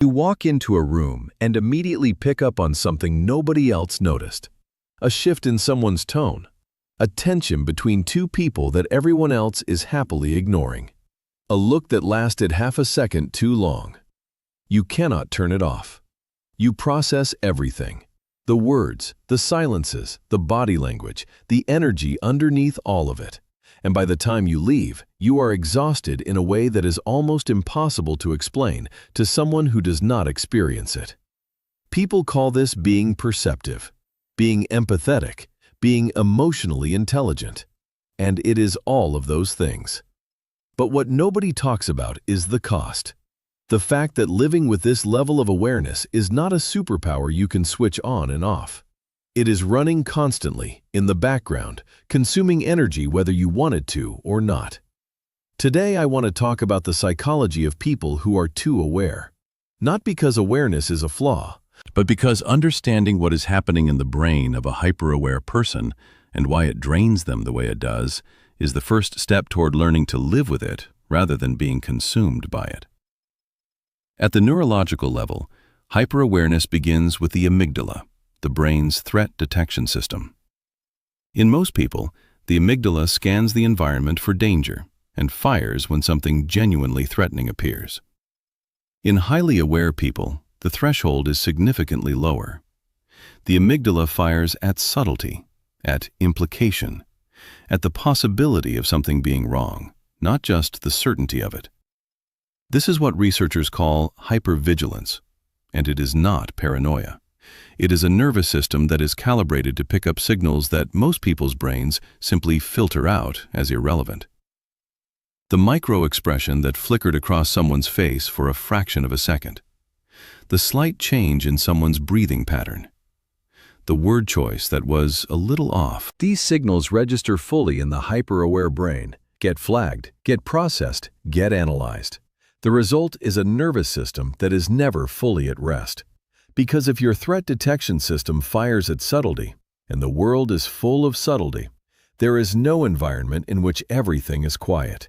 You walk into a room and immediately pick up on something nobody else noticed. A shift in someone's tone. A tension between two people that everyone else is happily ignoring. A look that lasted half a second too long. You cannot turn it off. You process everything. The words, the silences, the body language, the energy underneath all of it. And by the time you leave, you are exhausted in a way that is almost impossible to explain to someone who does not experience it. People call this being perceptive, being empathetic, being emotionally intelligent. And it is all of those things. But what nobody talks about is the cost. The fact that living with this level of awareness is not a superpower you can switch on and off. It is running constantly, in the background, consuming energy whether you want it to or not. Today I want to talk about the psychology of people who are too aware. Not because awareness is a flaw, but because understanding what is happening in the brain of a hyper-aware person and why it drains them the way it does is the first step toward learning to live with it rather than being consumed by it. At the neurological level, hyper-awareness begins with the amygdala, the brain's threat detection system. In most people, the amygdala scans the environment for danger and fires when something genuinely threatening appears. In highly aware people, the threshold is significantly lower. The amygdala fires at subtlety, at implication, at the possibility of something being wrong, not just the certainty of it. This is what researchers call hypervigilance, and it is not paranoia. It is a nervous system that is calibrated to pick up signals that most people's brains simply filter out as irrelevant. The micro-expression that flickered across someone's face for a fraction of a second. The slight change in someone's breathing pattern. The word choice that was a little off. These signals register fully in the hyper-aware brain, get flagged, get processed, get analyzed. The result is a nervous system that is never fully at rest. Because if your threat detection system fires at subtlety, and the world is full of subtlety, there is no environment in which everything is quiet.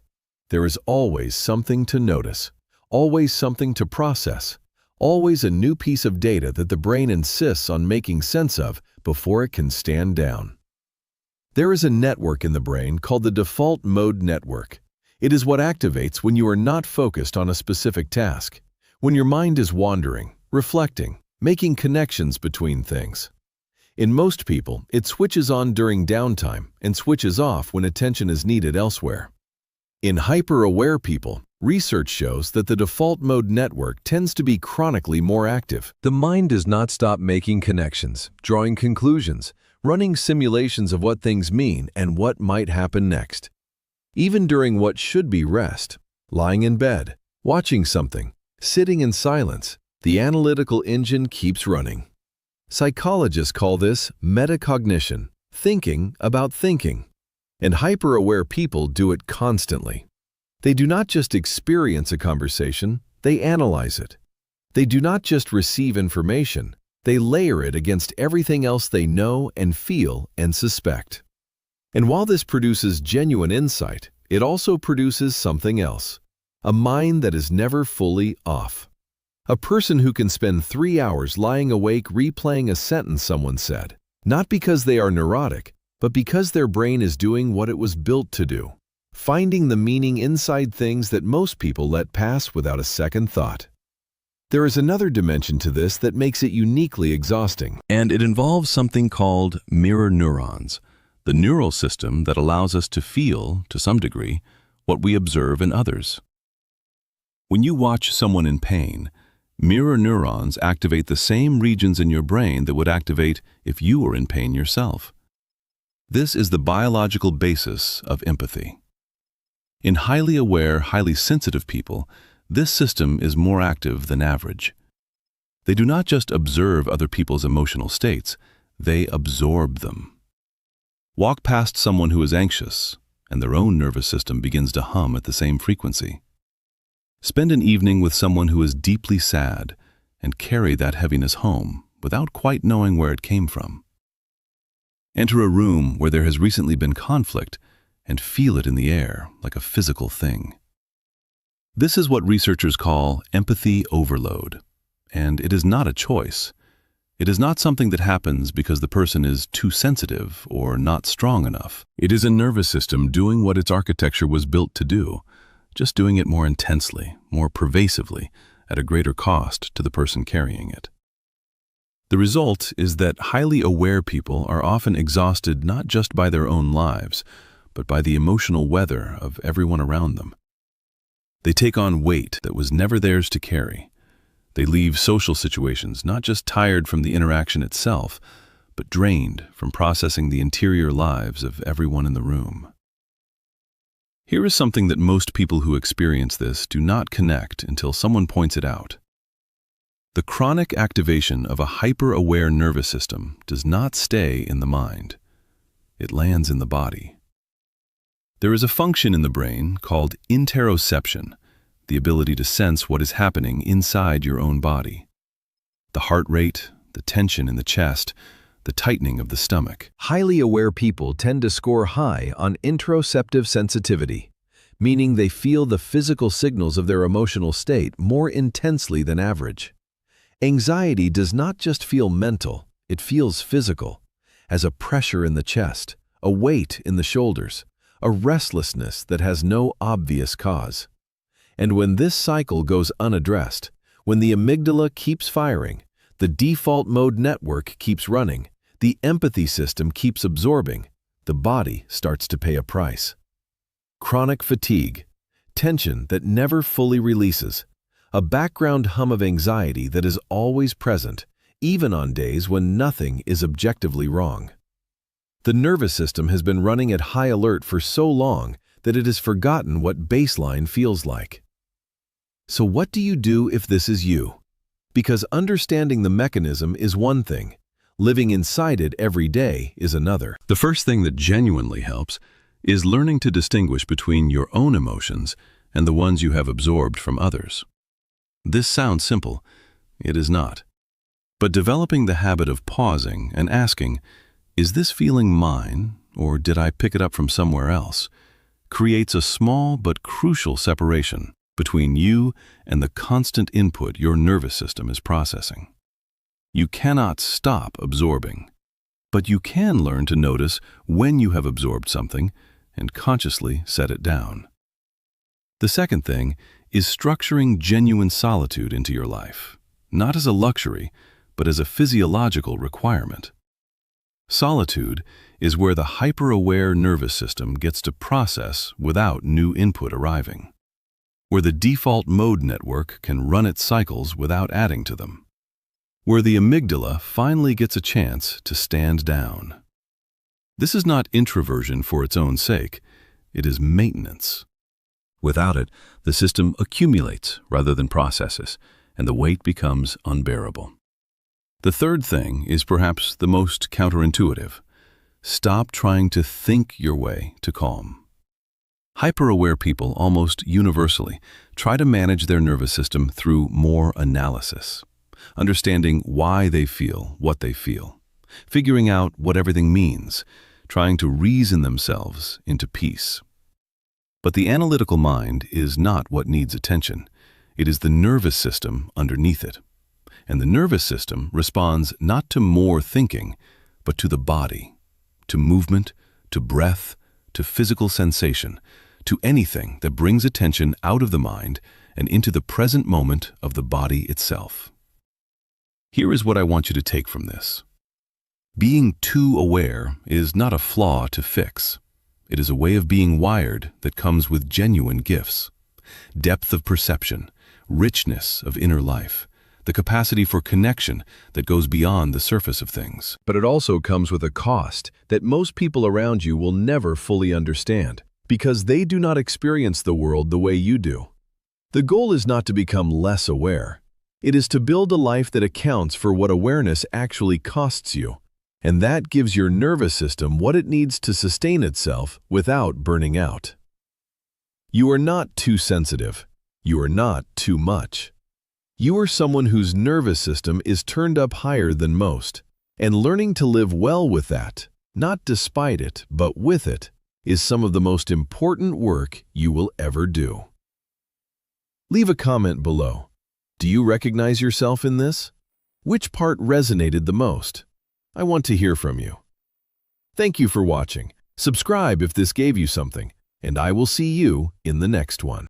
There is always something to notice, always something to process, always a new piece of data that the brain insists on making sense of before it can stand down. There is a network in the brain called the default mode network. It is what activates when you are not focused on a specific task, when your mind is wandering, reflecting, making connections between things. In most people, it switches on during downtime and switches off when attention is needed elsewhere. In hyper-aware people, research shows that the default mode network tends to be chronically more active. The mind does not stop making connections, drawing conclusions, running simulations of what things mean and what might happen next. Even during what should be rest, lying in bed, watching something, sitting in silence, the analytical engine keeps running. Psychologists call this metacognition, thinking about thinking. And hyper-aware people do it constantly. They do not just experience a conversation, they analyze it. They do not just receive information, they layer it against everything else they know and feel and suspect. And while this produces genuine insight, it also produces something else, a mind that is never fully off. A person who can spend 3 hours lying awake replaying a sentence someone said, not because they are neurotic, but because their brain is doing what it was built to do, finding the meaning inside things that most people let pass without a second thought. There is another dimension to this that makes it uniquely exhausting. And it involves something called mirror neurons, the neural system that allows us to feel, to some degree, what we observe in others. When you watch someone in pain, mirror neurons activate the same regions in your brain that would activate if you were in pain yourself. This is the biological basis of empathy. In highly aware, highly sensitive people, this system is more active than average. They do not just observe other people's emotional states, they absorb them. Walk past someone who is anxious, and their own nervous system begins to hum at the same frequency. Spend an evening with someone who is deeply sad and carry that heaviness home without quite knowing where it came from. Enter a room where there has recently been conflict and feel it in the air like a physical thing. This is what researchers call empathy overload. and it is not a choice. It is not something that happens because the person is too sensitive or not strong enough. It is a nervous system doing what its architecture was built to do, just doing it more intensely, more pervasively, at a greater cost to the person carrying it. The result is that highly aware people are often exhausted not just by their own lives, but by the emotional weather of everyone around them. They take on weight that was never theirs to carry. They leave social situations not just tired from the interaction itself, but drained from processing the interior lives of everyone in the room. Here is something that most people who experience this do not connect until someone points it out. The chronic activation of a hyper-aware nervous system does not stay in the mind. It lands in the body. There is a function in the brain called interoception, the ability to sense what is happening inside your own body. The heart rate, the tension in the chest, the tightening of the stomach. Highly aware people tend to score high on interoceptive sensitivity, meaning they feel the physical signals of their emotional state more intensely than average. Anxiety does not just feel mental, it feels physical, as a pressure in the chest, a weight in the shoulders, a restlessness that has no obvious cause. And when this cycle goes unaddressed, when the amygdala keeps firing, the default mode network keeps running, the empathy system keeps absorbing, the body starts to pay a price. Chronic fatigue, tension that never fully releases, a background hum of anxiety that is always present, even on days when nothing is objectively wrong. The nervous system has been running at high alert for so long that it has forgotten what baseline feels like. So what do you do if this is you? Because understanding the mechanism is one thing, living inside it every day is another. The first thing that genuinely helps is learning to distinguish between your own emotions and the ones you have absorbed from others. This sounds simple. It is not. But developing the habit of pausing and asking, is this feeling mine, or did I pick it up from somewhere else, creates a small but crucial separation between you and the constant input your nervous system is processing. You cannot stop absorbing, but you can learn to notice when you have absorbed something and consciously set it down. The second thing is structuring genuine solitude into your life, not as a luxury, but as a physiological requirement. Solitude is where the hyper-aware nervous system gets to process without new input arriving, where the default mode network can run its cycles without adding to them, where the amygdala finally gets a chance to stand down. This is not introversion for its own sake, it is maintenance. Without it, the system accumulates rather than processes, and the weight becomes unbearable. The third thing is perhaps the most counterintuitive. Stop trying to think your way to calm. Hyper-aware people almost universally try to manage their nervous system through more analysis, understanding why they feel what they feel, figuring out what everything means, trying to reason themselves into peace. But the analytical mind is not what needs attention. It is the nervous system underneath it. And the nervous system responds not to more thinking, but to the body, to movement, to breath, to physical sensation, to anything that brings attention out of the mind and into the present moment of the body itself. Here is what I want you to take from this. Being too aware is not a flaw to fix. It is a way of being wired that comes with genuine gifts, depth of perception, richness of inner life, the capacity for connection that goes beyond the surface of things. But it also comes with a cost that most people around you will never fully understand, because they do not experience the world the way you do. The goal is not to become less aware. It is to build a life that accounts for what awareness actually costs you, and that gives your nervous system what it needs to sustain itself without burning out. You are not too sensitive. You are not too much. You are someone whose nervous system is turned up higher than most, and learning to live well with that, not despite it, but with it, is some of the most important work you will ever do. Leave a comment below. Do you recognize yourself in this? Which part resonated the most? I want to hear from you. Thank you for watching. Subscribe if this gave you something, and I will see you in the next one.